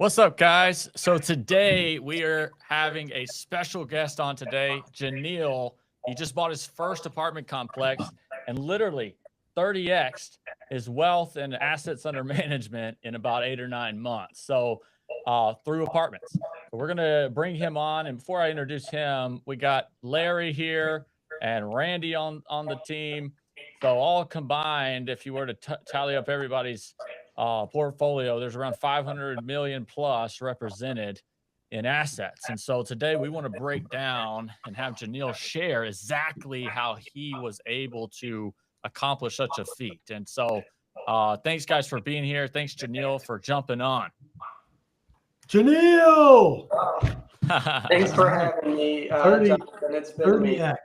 What's up, guys? So today we are having a special guest on today, Jinil. He just bought his first apartment complex and literally 30x'd his wealth and assets under management in about 8 or 9 months. So through apartments. So we're gonna bring him on. And before I introduce him, we got Larry here and Randy on the team. So all combined, if you were to tally up everybody's portfolio, there's around 500 million plus represented in assets. And so today we want to break down and have Janil share exactly how he was able to accomplish such a feat. And so thanks guys for being here. Thanks Janil for jumping on. Jinil! Thanks for having me, Jonathan. It's been amazing. 30x.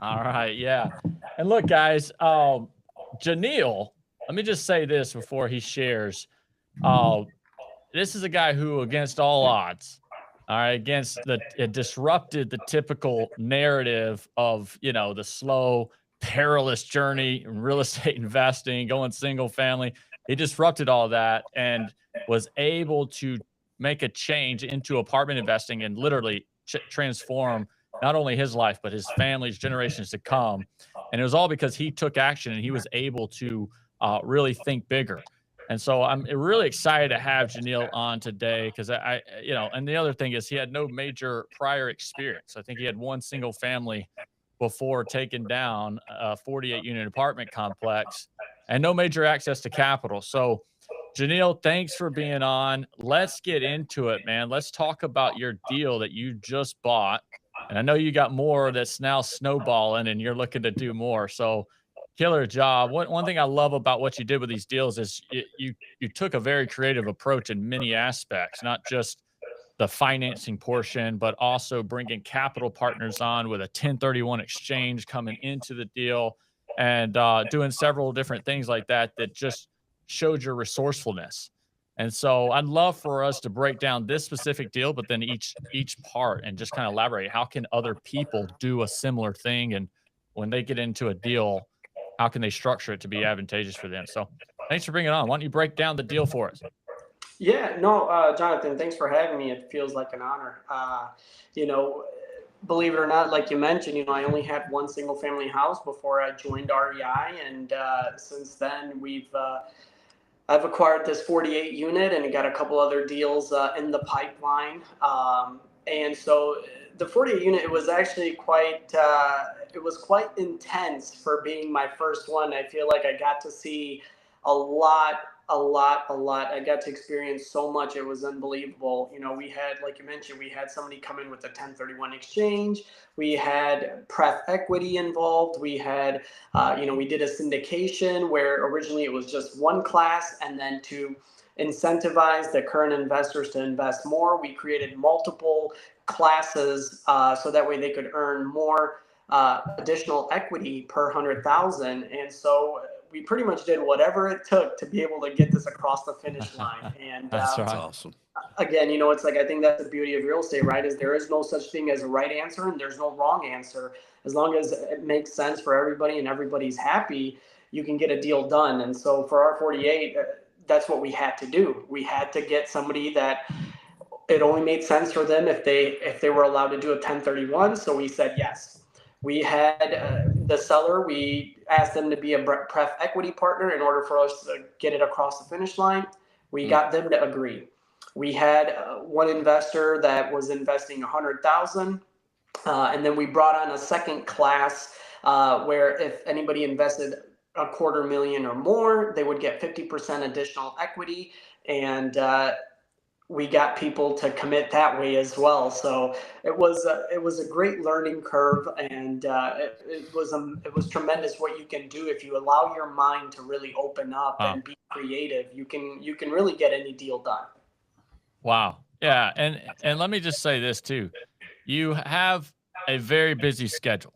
All right, yeah. And look, guys, Janil, let me just say this before he shares. This is a guy who, against all odds, all right, it disrupted the typical narrative of, the slow, perilous journey in real estate investing, going single family. He disrupted all that and was able to make a change into apartment investing and literally transform not only his life, but his family's generations to come. And it was all because he took action and he was able to really think bigger. And so I'm really excited to have Janil on today because and the other thing is he had no major prior experience. I think he had one single family before taking down a 48 unit apartment complex and no major access to capital. So Janil, thanks for being on. Let's get into it, man. Let's talk about your deal that you just bought. And I know you got more that's now snowballing and you're looking to do more. So killer job. One thing I love about what you did with these deals is you took a very creative approach in many aspects, not just the financing portion, but also bringing capital partners on with a 1031 exchange coming into the deal and doing several different things like that just showed your resourcefulness. And so I'd love for us to break down this specific deal, but then each part and just kind of elaborate how can other people do a similar thing, and when they get into a deal, how can they structure it to be advantageous for them? So thanks for bringing it on. Why don't you break down the deal for us? Yeah, no, Jonathan, thanks for having me. It feels like an honor. Believe it or not, like you mentioned, I only had one single family house before I joined REI. And since then I've acquired this 48 unit and got a couple other deals in the pipeline. And so the 48 unit, it was actually quite intense for being my first one. I feel like I got to see a lot. I got to experience so much. It was unbelievable. We had, like you mentioned, we had somebody come in with a 1031 exchange. We had pref equity involved. We had, we did a syndication where originally it was just one class, and then to incentivize the current investors to invest more, we created multiple classes so that way they could earn more additional equity per 100,000. And so we pretty much did whatever it took to be able to get this across the finish line. And that's right. Awesome. Again, it's like, I think that's the beauty of real estate, right? Is there is no such thing as a right answer and there's no wrong answer. As long as it makes sense for everybody and everybody's happy, you can get a deal done. And so for our 48, that's what we had to do. We had to get somebody that it only made sense for them if they were allowed to do a 1031. So we said yes. We had the seller, we asked them to be a pref equity partner in order for us to get it across the finish line. We got them to agree. We had one investor that was investing 100,000, and then we brought on a second class where if anybody invested $250,000 or more, they would get 50% additional equity, and we got people to commit that way as well. So it was a great learning curve, and it was tremendous what you can do if you allow your mind to really open up and be creative. You can really get any deal done. Wow. Yeah. And let me just say this too. You have a very busy schedule.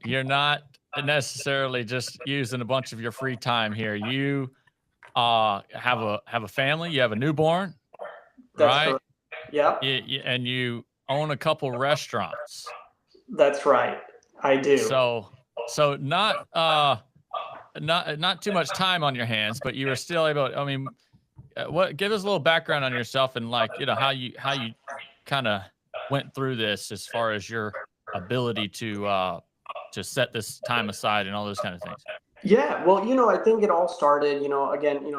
You're not necessarily just using a bunch of your free time here. You have a family, you have a newborn, That's right? Yeah. And you own a couple restaurants. That's right. I do. So not too much time on your hands, but you were still able, what give us a little background on yourself and like, how you kind of went through this as far as your ability to set this time aside and all those kind of things. Yeah, well, I think it all started, again,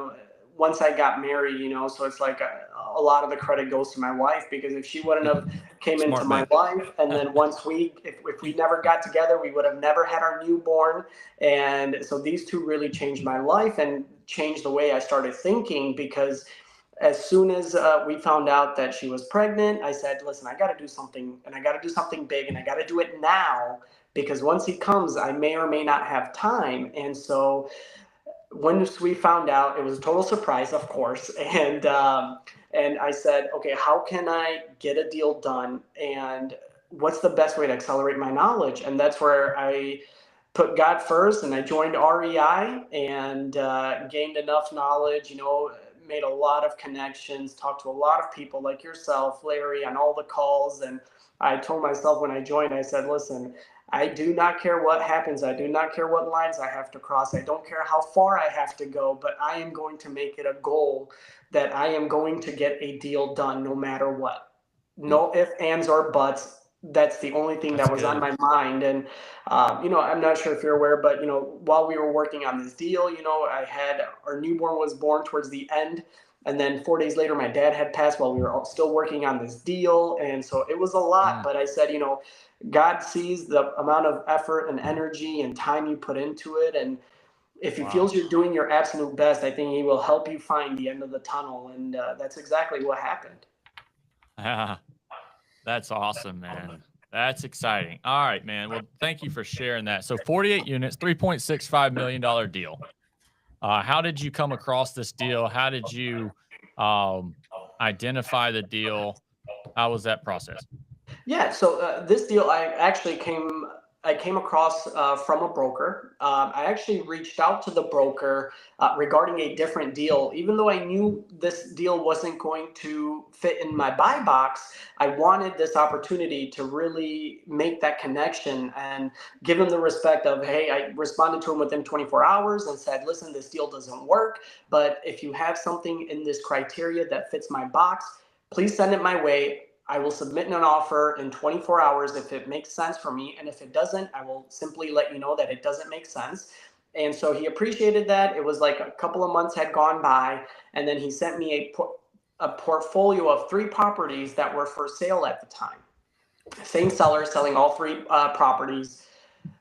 once I got married, so it's like a lot of the credit goes to my wife, because if she wouldn't have came into Smart my bet. life, and then if we never got together, we would have never had our newborn. And so these two really changed my life and changed the way I started thinking, because as soon as we found out that she was pregnant, I said, listen, I got to do something, and I got to do something big, and I got to do it now, because once he comes, I may or may not have time. And so when we found out, it was a total surprise, of course. And I said, okay, how can I get a deal done? And what's the best way to accelerate my knowledge? And that's where I put God first, and I joined REI and gained enough knowledge, made a lot of connections, talked to a lot of people like yourself, Larry, on all the calls. And I told myself when I joined, I said, listen, I do not care what happens. I do not care what lines I have to cross. I don't care how far I have to go, but I am going to make it a goal that I am going to get a deal done no matter what. Mm, No ifs, ands, or buts. That's the only thing that's that was on good. my mind. And, I'm not sure if you're aware, but, while we were working on this deal, I had our newborn was born towards the end. And then 4 days later, my dad had passed while we were still working on this deal. And so it was a lot. Mm, But I said, God sees the amount of effort and energy and time you put into it. And if he wow. feels you're doing your absolute best, I think he will help you find the end of the tunnel. And that's exactly what happened. Yeah, that's awesome, man. That's exciting. All right, man. Well, thank you for sharing that. So 48 units, $3.65 million deal. How did you come across this deal? How did you um, identify the deal? How was that process? Yeah, so this deal I came across from a broker. I actually reached out to the broker regarding a different deal. Even though I knew this deal wasn't going to fit in my buy box, I wanted this opportunity to really make that connection and give him the respect of, hey, I responded to him within 24 hours and said, listen, this deal doesn't work, but if you have something in this criteria that fits my box, please send it my way. I will submit an offer in 24 hours if it makes sense for me. And if it doesn't, I will simply let you know that it doesn't make sense. And so he appreciated that. It was like a couple of months had gone by. And then he sent me a portfolio of 3 properties that were for sale at the time. Same seller selling all 3 properties.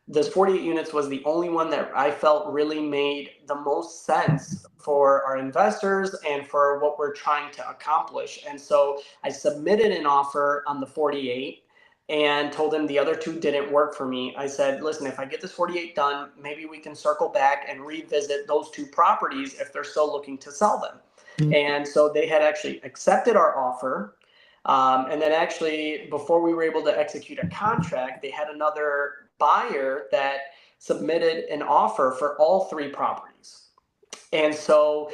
This 48 units was the only one that I felt really made the most sense for our investors and for what we're trying to accomplish. And so I submitted an offer on the 48 and told them the other 2 didn't work for me. I said, listen, if I get this 48 done, maybe we can circle back and revisit those 2 properties if they're still looking to sell them. And so they had actually accepted our offer. And then actually, before we were able to execute a contract, they had another buyer that submitted an offer for all 3 properties. And so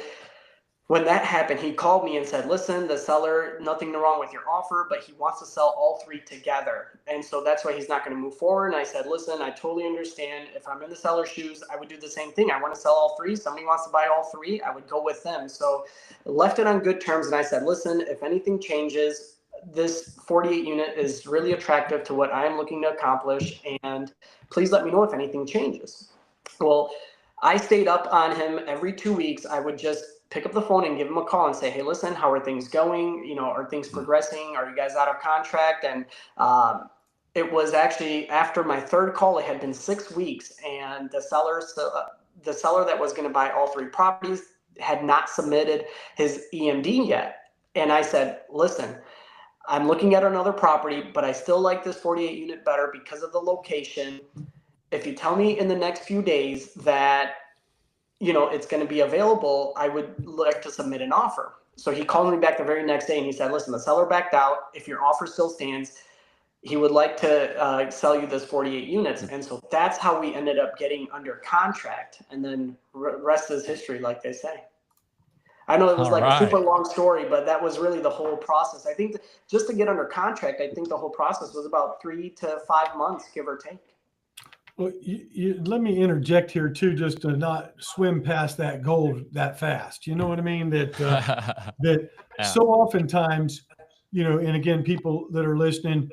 when that happened, he called me and said, listen, the seller, nothing wrong with your offer, but he wants to sell all 3 together. And so that's why he's not going to move forward. And I said, listen, I totally understand. If I'm in the seller's shoes, I would do the same thing. I want to sell all 3. Somebody wants to buy all 3, I would go with them. So I left it on good terms. And I said, listen, if anything changes, this 48 unit is really attractive to what I'm looking to accomplish. And please let me know if anything changes. Well, I stayed up on him every 2 weeks. I would just pick up the phone and give him a call and say, hey, listen, how are things going? Are things progressing? Are you guys out of contract? And it was actually after my 3rd call, it had been 6 weeks, and the seller that was going to buy all 3 properties had not submitted his EMD yet. And I said, listen, I'm looking at another property, but I still like this 48 unit better because of the location. If you tell me in the next few days that it's going to be available, I would like to submit an offer. So he called me back the very next day and he said, listen, the seller backed out. If your offer still stands, he would like to sell you this 48 units. And so that's how we ended up getting under contract. And then rest is history, like they say. I know it was All like a super right. long story, but that was really the whole process. I think just to get under contract, I think the whole process was about 3 to 5 months, give or take. Well, let me interject here too, just to not swim past that goal that fast. You know what I mean? That Yeah. so oftentimes, and again, people that are listening,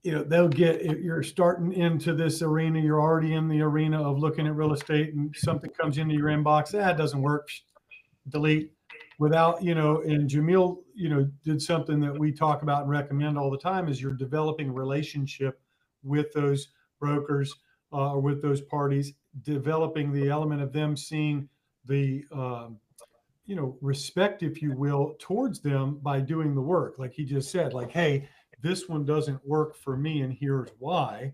they'll get, if you're starting into this arena, you're already in the arena of looking at real estate, and something comes into your inbox, that doesn't work, delete. Without, and Jamil, did something that we talk about and recommend all the time, is you're developing a relationship with those brokers, or with those parties, developing the element of them seeing the, respect, if you will, towards them by doing the work. Like he just said, like, hey, this one doesn't work for me, and here's why.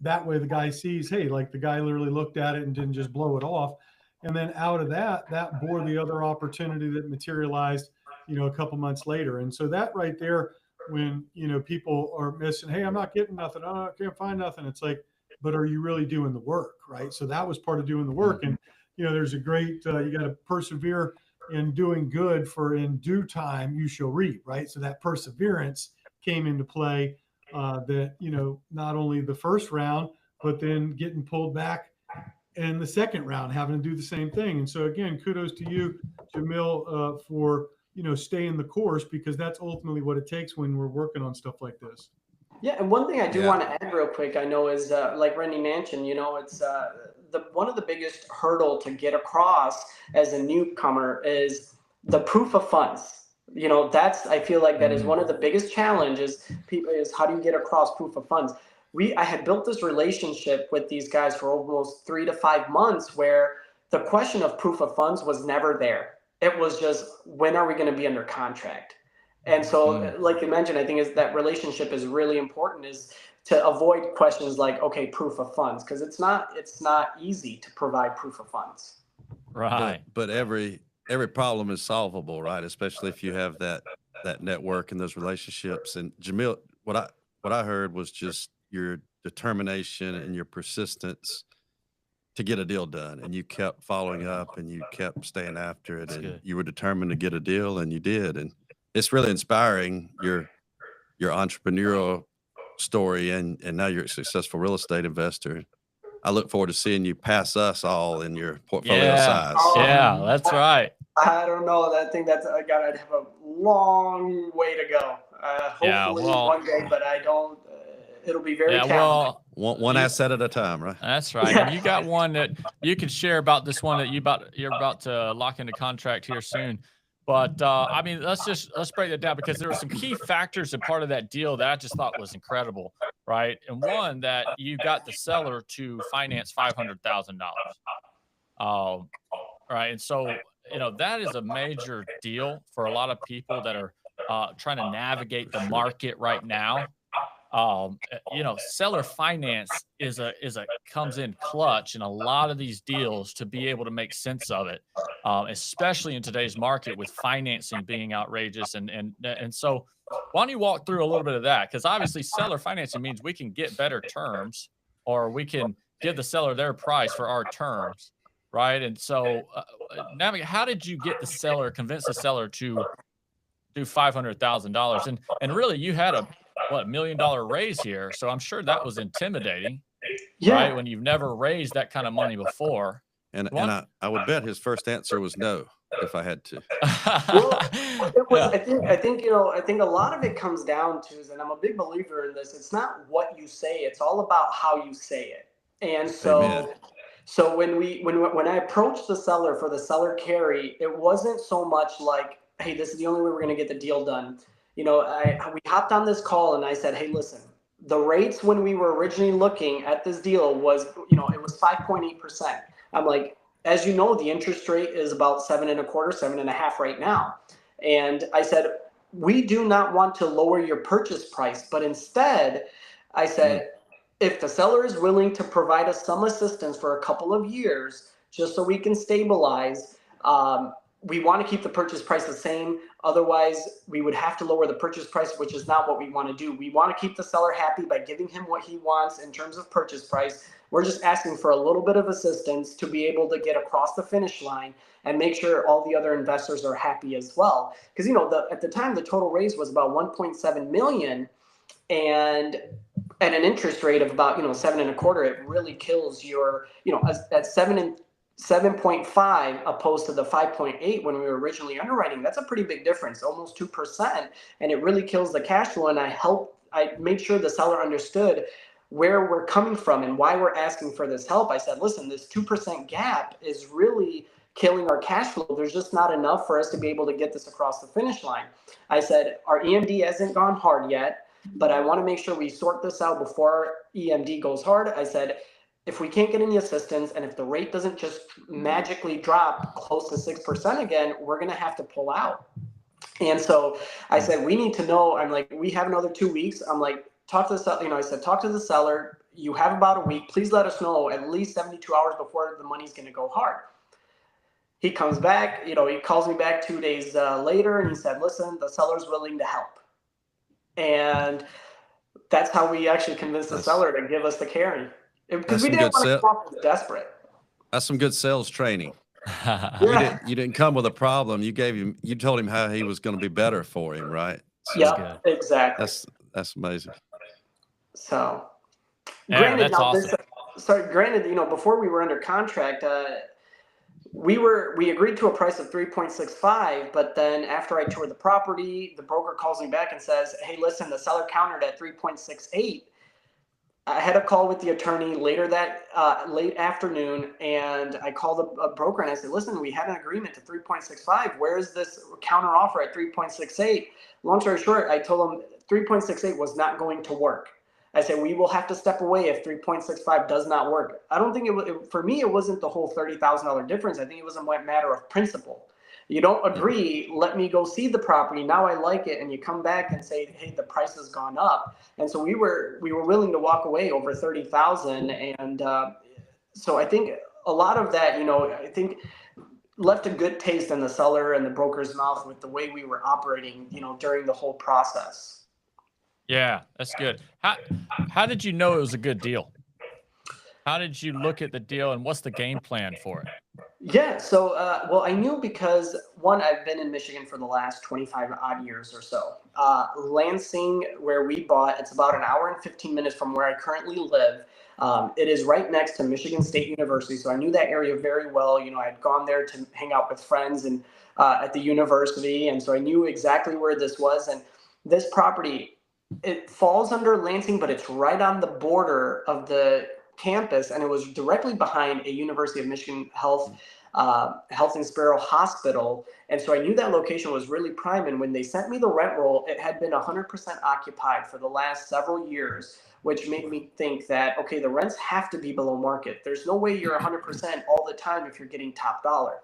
That way the guy sees, hey, like the guy literally looked at it and didn't just blow it off. And then out of that bore the other opportunity that materialized, a couple months later. And so that right there, when, people are missing, hey, I'm not getting nothing, oh, I can't find nothing. It's like, but are you really doing the work? Right. So that was part of doing the work. And, there's a great, you got to persevere in doing good, for in due time you shall reap. Right. So that perseverance came into play, that, not only the first round, but then getting pulled back in the second round, having to do the same thing. And so again, kudos to you, Jamil, for, staying the course, because that's ultimately what it takes when we're working on stuff like this. Yeah, and one thing I do Yeah. want to add real quick, I know, is like Randy mentioned, it's one of the biggest hurdle to get across as a newcomer is the proof of funds. I feel like that is one of the biggest challenges. People is, how do you get across proof of funds? I had built this relationship with these guys for almost 3 to 5 months, where the question of proof of funds was never there. It was just, when are we going to be under contract? And so, like you mentioned, I think is that relationship is really important, is to avoid questions like, okay, proof of funds, because it's not easy to provide proof of funds. Right. But every problem is solvable, right? Especially if you have that network and those relationships. And Jamil, what I heard was just your determination and your persistence to get a deal done, and you kept following up and you kept staying after it. That's and good. You were determined to get a deal, and you did. And it's really inspiring, your entrepreneurial story, and now you're a successful real estate investor. I look forward to seeing you pass us all in your portfolio size. Yeah, that's right. I don't know. I think I'd have a long way to go. Hopefully one day, but I don't. It'll be very challenging. Well, one asset at a time, right? That's right. And you got one that you can share about, this one that you're about to lock into contract here soon. But I mean, let's break that down, because there were some key factors and part of that deal that I just thought was incredible, right? And one, that you got the seller to finance $500,000. Right. And so, that is a major deal for a lot of people that are trying to navigate the market right now. Seller finance comes in clutch in a lot of these deals to be able to make sense of it, especially in today's market with financing being outrageous. And so, why don't you walk through a little bit of that? Because obviously, seller financing means we can get better terms, or we can give the seller their price for our terms, right? And so, how did you convince the seller to do $500,000? And really, you had a $1 million raise here, so I'm sure that was intimidating, right? When you've never raised that kind of money before. And I would bet his first answer was no, if I had to. Well, it was. I think a lot of it comes down to, and I'm a big believer in this, it's not what you say, it's all about how you say it. And so, Amen. So when I approached the seller for the seller carry, it wasn't so much like, hey, this is the only way we're going to get the deal done. We hopped on this call and I said, hey, listen, the rates when we were originally looking at this deal was, it was 5.8%. I'm like, as you know, the interest rate is about 7.25%, 7.5% right now. And I said, we do not want to lower your purchase price, but instead, I said, if the seller is willing to provide us some assistance for a couple of years, just so we can stabilize, we want to keep the purchase price the same. Otherwise, we would have to lower the purchase price, which is not what we want to do. We want to keep the seller happy by giving him what he wants in terms of purchase price. We're just asking for a little bit of assistance to be able to get across the finish line and make sure all the other investors are happy as well. Because, at the time, the total raise was about 1.7 million. And at an interest rate of about, 7.25, it really kills your, at 7.5 opposed to the 5.8 when we were originally underwriting. That's a pretty big difference, almost 2%. And it really kills the cash flow. And I made sure the seller understood where we're coming from and why we're asking for this help. I said, listen, this 2% gap is really killing our cash flow. There's just not enough for us to be able to get this across the finish line. I said, our EMD hasn't gone hard yet, but I want to make sure we sort this out before EMD goes hard. I said, if we can't get any assistance and if the rate doesn't just magically drop close to 6% again, we're going to have to pull out. And so I said, we need to know. I'm like, we have another 2 weeks. I'm like, talk to the seller. I said, talk to the seller. You have about a week. Please let us know at least 72 hours before the money's going to go hard. He comes back, he calls me back 2 days later, and he said, listen, the seller's willing to help. And that's how we actually convinced the seller to give us the carry. Because we didn't want to come off as desperate. That's some good sales training. You didn't come with a problem. You told him how he was going to be better for him, right? So yeah, exactly. That's amazing. So, yeah, that's awesome. Granted, before we were under contract, we agreed to a price of 3.65, but then after I toured the property, the broker calls me back and says, hey, listen, the seller countered at 3.68. I had a call with the attorney later that late afternoon, and I called a broker and I said, listen, we had an agreement to 3.65. Where is this counter offer at 3.68? Long story short, I told him 3.68 was not going to work. I said, we will have to step away if 3.65 does not work. I don't think for me, it wasn't the whole $30,000 difference. I think it was a matter of principle. You don't agree, let me go see the property. Now I like it. And you come back and say, hey, the price has gone up. And so we were willing to walk away over 30,000. And so I think a lot of that, I think left a good taste in the seller and the broker's mouth with the way we were operating, during the whole process. Yeah, that's good. How did you know it was a good deal? How did you look at the deal, and what's the game plan for it? Yeah, so, well, I knew because, one, I've been in Michigan for the last 25 odd years or so. Lansing, where we bought, it's about an hour and 15 minutes from where I currently live. It is right next to Michigan State University, so I knew that area very well. I'd gone there to hang out with friends and at the university, and so I knew exactly where this was. And this property, it falls under Lansing, but it's right on the border of the campus, and it was directly behind a University of Michigan Health and Sparrow Hospital. And so I knew that location was really prime. And when they sent me the rent roll, it had been 100% occupied for the last several years, which made me think that, okay, the rents have to be below market. There's no way you're 100% all the time if you're getting top dollar.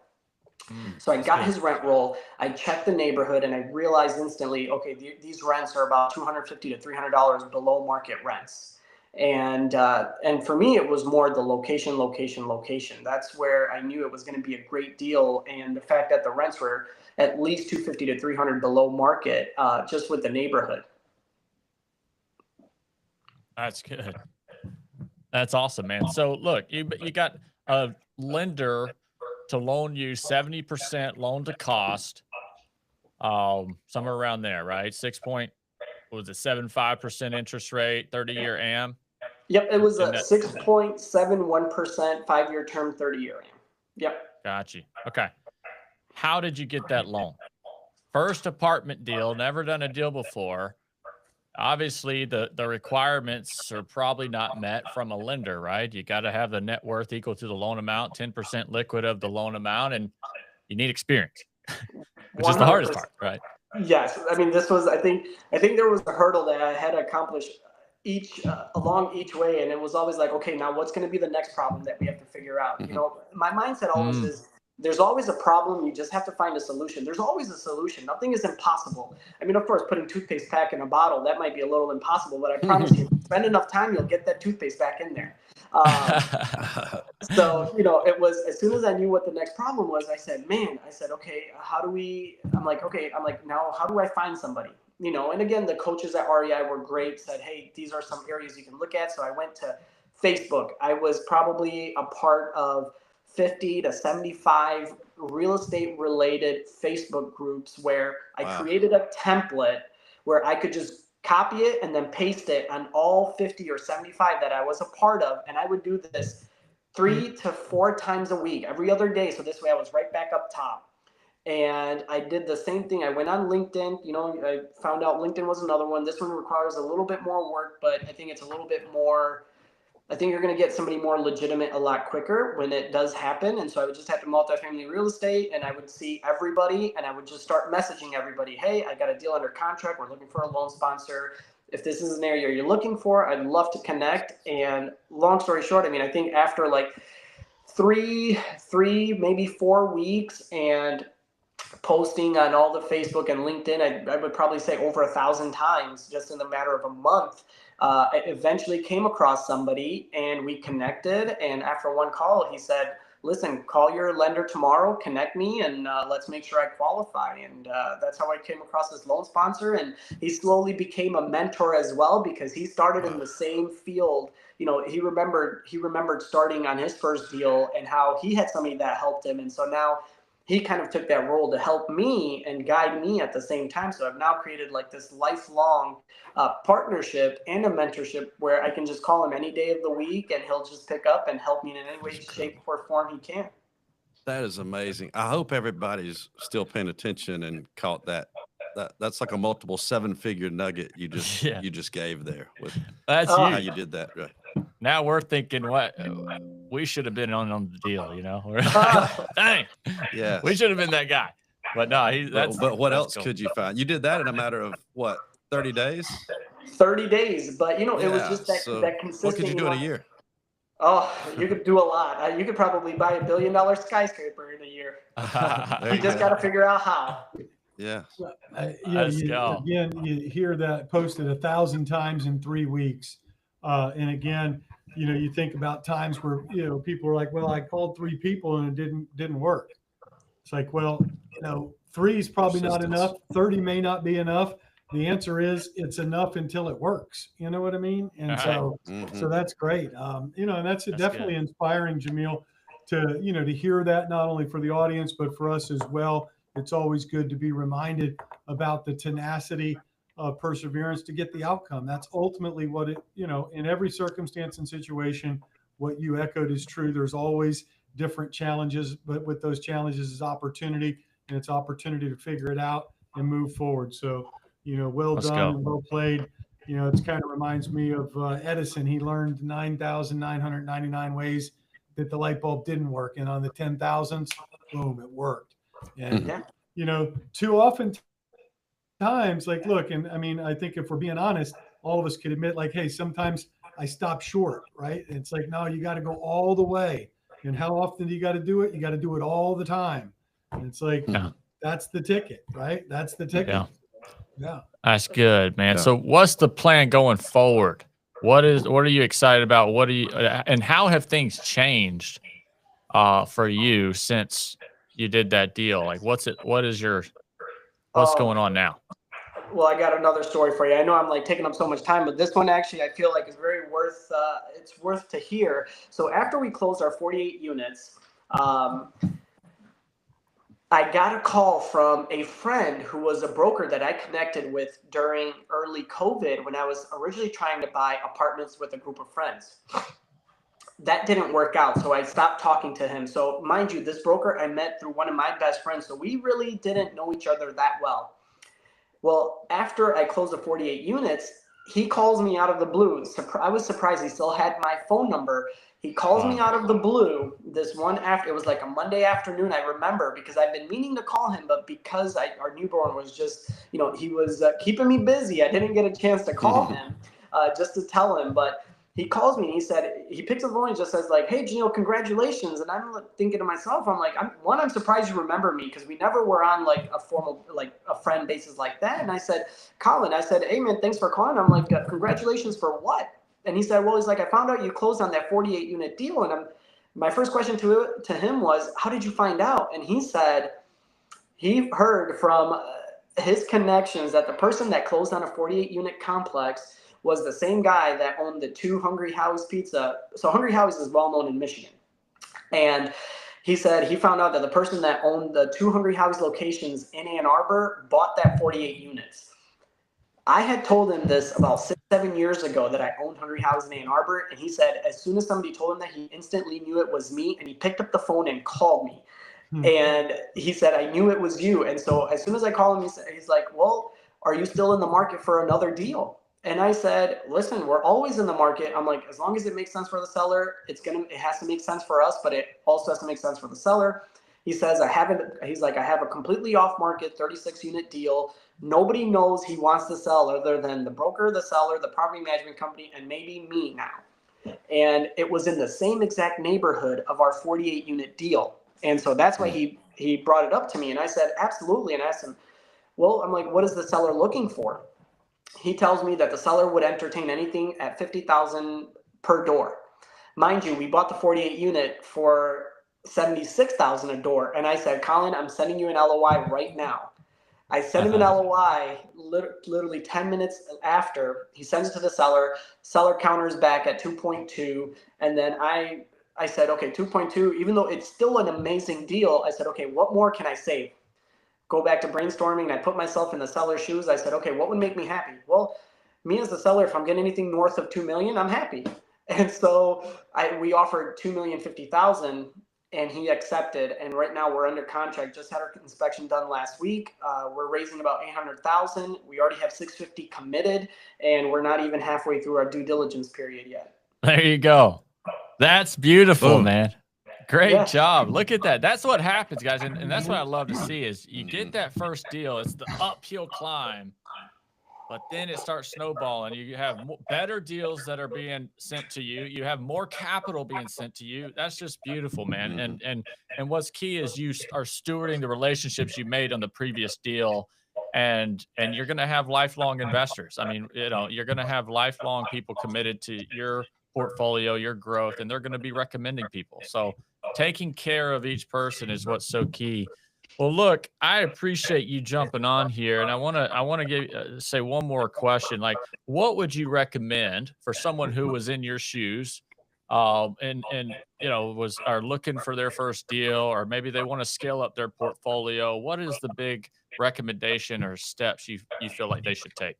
So I got his rent roll, I checked the neighborhood, and I realized instantly, okay, these rents are about $250 to $300 below market rents. And for me, it was more the location. That's where I knew it was going to be a great deal. And the fact that the rents were at least $250 to $300 below market, just with the neighborhood. That's good. That's awesome, man. So look, you got a lender to loan you 70% loan to cost, somewhere around there, right? 7.75% interest rate, 30-year AM? Yep, it was a 6.71% 5-year term, 30-year AM. Yep. Got you. Okay. How did you get that loan? First apartment deal, never done a deal before. Obviously, the requirements are probably not met from a lender, right? You got to have the net worth equal to the loan amount, 10% liquid of the loan amount, and you need experience, which is the hardest part, right? Yes. I mean, this was, I think there was a hurdle that I had to accomplish along each way. And it was always like, okay, now what's going to be the next problem that we have to figure out? My mindset always is, there's always a problem. You just have to find a solution. There's always a solution. Nothing is impossible. I mean, of course, putting toothpaste back in a bottle, that might be a little impossible, but I promise you, spend enough time, you'll get that toothpaste back in there. So, it was, as soon as I knew what the next problem was, I said, okay, now how do I find somebody? And again, the coaches at REI were great, said, hey, these are some areas you can look at. So I went to Facebook. I was probably a part of 50 to 75 real estate related Facebook groups where I created a template where I could just copy it, and then paste it on all 50 or 75 that I was a part of. And I would do this 3 to 4 times a week, every other day. So this way I was right back up top. And I did the same thing. I went on LinkedIn, I found out LinkedIn was another one. This one requires a little bit more work, but I think it's a little bit more, I think you're going to get somebody more legitimate a lot quicker when it does happen. And so I would just type in multifamily real estate, and I would see everybody, and I would just start messaging everybody. Hey, I got a deal under contract. We're looking for a loan sponsor. If this is an area you're looking for, I'd love to connect. And long story short, I mean, I think after like three, maybe 4 weeks and posting on all the Facebook and LinkedIn, I would probably say over 1,000 times just in the matter of a month. I eventually came across somebody and we connected. And after one call, he said, listen, call your lender tomorrow, connect me, and let's make sure I qualify. And that's how I came across this loan sponsor. And he slowly became a mentor as well, because he started in the same field. He remembered starting on his first deal and how he had somebody that helped him. And so now he kind of took that role to help me and guide me at the same time. So I've now created like this lifelong partnership and a mentorship where I can just call him any day of the week and he'll just pick up and help me in any way, shape, or form he can. That is amazing. I hope everybody's still paying attention and caught that. That's like a multiple 7-figure nugget you just gave there with That's how huge. you did that. Right. Now we're thinking, what we should have been on the deal, Dang, Yeah. we should have been that guy. But no, But what else cool. could you find? You did that in a matter of what, 30 days? 30 days, but it was just that consistent. What could you do in a year? Oh, you could do a lot. You could probably buy $1 billion skyscraper in a year. You just got to figure out how. Yeah. Again, you hear that posted 1,000 times in 3 weeks. And again, you think about times where, people are like, well, I called 3 people and it didn't work. It's like, well, 3 is probably not enough. 30 may not be enough. The answer is it's enough until it works. You know what I mean? And so that's great. And that's definitely good. Inspiring, Jamil, to hear that, not only for the audience, but for us as well. It's always good to be reminded about the tenacity of perseverance to get the outcome. That's ultimately what in every circumstance and situation, what you echoed is true. There's always different challenges, but with those challenges is opportunity, and it's opportunity to figure it out and move forward. So, well done and well played. It kind of reminds me of Edison. He learned 9,999 ways that the light bulb didn't work. And on the 10,000th, boom, it worked. And, too often times, like, look, and I mean, I think if we're being honest, all of us could admit, like, hey, sometimes I stop short, right? And it's like, no, you got to go all the way. And how often do you got to do it? You got to do it all the time. And it's like, that's the ticket, right? That's the ticket. Yeah. That's good, man. Yeah. So what's the plan going forward? What are you excited about? And how have things changed for you since you did that deal? Like, what's going on now? Well, I got another story for you. I know I'm like taking up so much time, but this one actually I feel like is very worth to hear. So after we closed our 48 units, I got a call from a friend who was a broker that I connected with during early COVID when I was originally trying to buy apartments with a group of friends. That didn't work out, so I stopped talking to him. So mind you, this broker I met through one of my best friends, so we really didn't know each other that well. Well, after I closed the 48 units, he calls me out of the blue. I was surprised he still had my phone number. He calls me out of the blue it was like a Monday afternoon, I remember, because I've been meaning to call him, but because our newborn was just, he was keeping me busy, I didn't get a chance to call him just to tell him. But he calls me and he picks up the phone and just says like, hey, Jinil, congratulations. And I'm thinking to myself, I'm like, I'm surprised you remember me, because we never were on like a formal, like a friend basis like that. And I said, Colin, hey man, thanks for calling. I'm like, congratulations for what? And he said, well, he's like, I found out you closed on that 48 unit deal. And my first question to him was, how did you find out? And he said, he heard from his connections that the person that closed on a 48 unit complex was the same guy that owned the 2 Hungry Howie's Pizza. So Hungry Howie's is well known in Michigan. And he said he found out that the person that owned the 2 Hungry Howie's locations in Ann Arbor bought that 48 units. I had told him this about 6-7 years ago that I owned Hungry House in Ann Arbor, and he said as soon as somebody told him that, he instantly knew it was me, and he picked up the phone and called me. And he said, I knew it was you. And so as soon as I called him, he's like, well, are you still in the market for another deal? And I said, listen, we're always in the market. I'm like, as long as it makes sense for the seller, it has to make sense for us, but it also has to make sense for the seller. He says, he's like, I have a completely off market 36 unit deal. Nobody knows he wants to sell other than the broker, the seller, the property management company, and maybe me now. And it was in the same exact neighborhood of our 48 unit deal. And so that's why he brought it up to me. And I said, absolutely. And I asked him, well, I'm like, what is the seller looking for? He tells me that the seller would entertain anything at $50,000 per door. Mind you, we bought the 48 unit for $76,000 a door. And I said, Colin, I'm sending you an LOI right now. I sent him an LOI literally 10 minutes after. He sends it to the seller. Seller counters back at 2.2. And then I said, okay, 2.2, even though it's still an amazing deal, I said, okay, what more can I save? Go back to brainstorming. And I put myself in the seller's shoes. I said, okay, what would make me happy? Well, me as the seller, if I'm getting anything north of $2 million, I'm happy. And so we offered $2,050,000. And he accepted, and right now we're under contract. Just had our inspection done last week. We're raising about $800,000. We already have $650 committed, and we're not even halfway through our due diligence period yet. There you go. That's beautiful, Boom. man. Great job. Look at that. That's what happens, guys, and that's what I love to see is you get that first deal. It's the uphill climb. But then it starts snowballing. You have better deals that are being sent to you. You have more capital being sent to you. That's just beautiful, man. And what's key is you are stewarding the relationships you made on the previous deal, and you're going to have lifelong investors. I mean, you're going to have lifelong people committed to your portfolio, your growth, and they're going to be recommending people. So taking care of each person is what's so key. Well, look, I appreciate you jumping on here, and I want to say one more question. Like, what would you recommend for someone who was in your shoes, and are looking for their first deal, or maybe they want to scale up their portfolio? What is the big recommendation or steps you feel like they should take?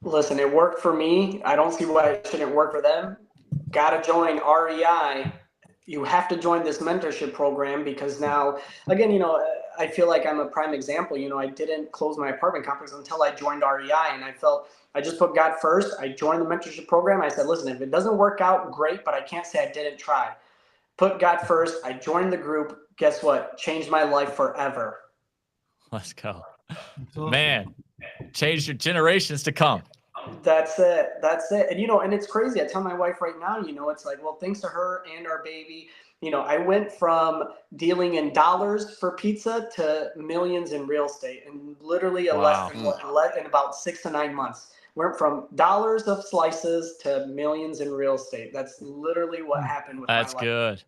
Listen, it worked for me. I don't see why it shouldn't work for them. Got to join REI. You have to join this mentorship program because now, again, I feel like I'm a prime example. I didn't close my apartment complex until I joined REI, and I felt I just put God first. I joined the mentorship program. I said, listen, if it doesn't work out, great, but I can't say I didn't try. Put God first. I joined the group. Guess what? Changed my life forever. Let's go. Man, changed your generations to come. That's it. And, and it's crazy. I tell my wife right now, it's like, well, thanks to her and our baby, I went from dealing in dollars for pizza to millions in real estate in literally less than about 6 to 9 months. Went from dollars of slices to millions in real estate. That's literally what happened with my life. That's good.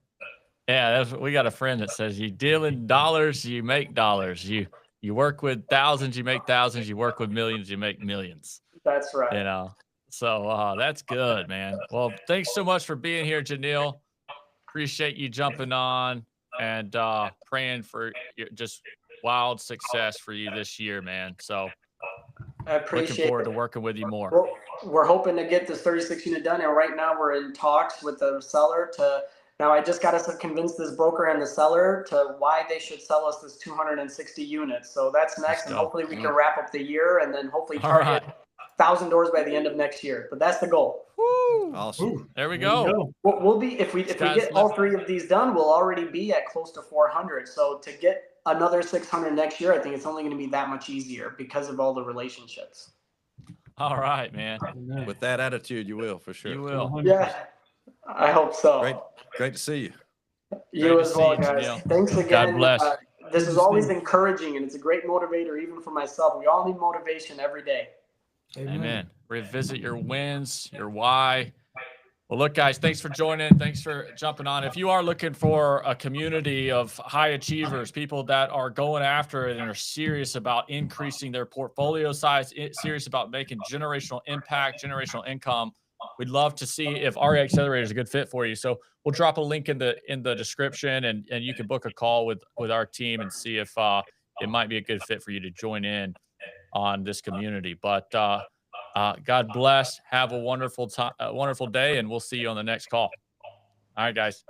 Yeah, we got a friend that says you deal in dollars, you make dollars. You work with thousands, you make thousands. You work with millions, you make millions. That's right. So that's good, man. Well, thanks so much for being here, Jinil. Appreciate you jumping on and praying for just wild success for you this year, man. So I appreciate looking forward to working with you more. We're hoping to get this 36 unit done, and right now we're in talks with the seller now I just got to convince this broker and the seller to why they should sell us this 260 units. So that's next, and hopefully we can wrap up the year and then hopefully target 1,000 doors by the end of next year. But that's the goal. Woo! Awesome. There we go. We'll be if we get all 3 of these done, we'll already be at close to 400. So to get another 600 next year, I think it's only going to be that much easier because of all the relationships. All right, man. With that attitude, you will, for sure. You will. Yeah, I hope so. Great to see you. You as well, guys. Jinil. Thanks again. God bless. This is always encouraging, and it's a great motivator even for myself. We all need motivation every day. Amen. Revisit your wins, your why. Well, look, guys, thanks for joining. Thanks for jumping on. If you are looking for a community of high achievers, people that are going after it and are serious about increasing their portfolio size, serious about making generational impact, generational income, we'd love to see if REI Accelerator is a good fit for you. So we'll drop a link in the description, and you can book a call with our team and see if it might be a good fit for you to join in. on this community. But God bless. Have a wonderful time, a wonderful day, and we'll see you on the next call. All right, guys.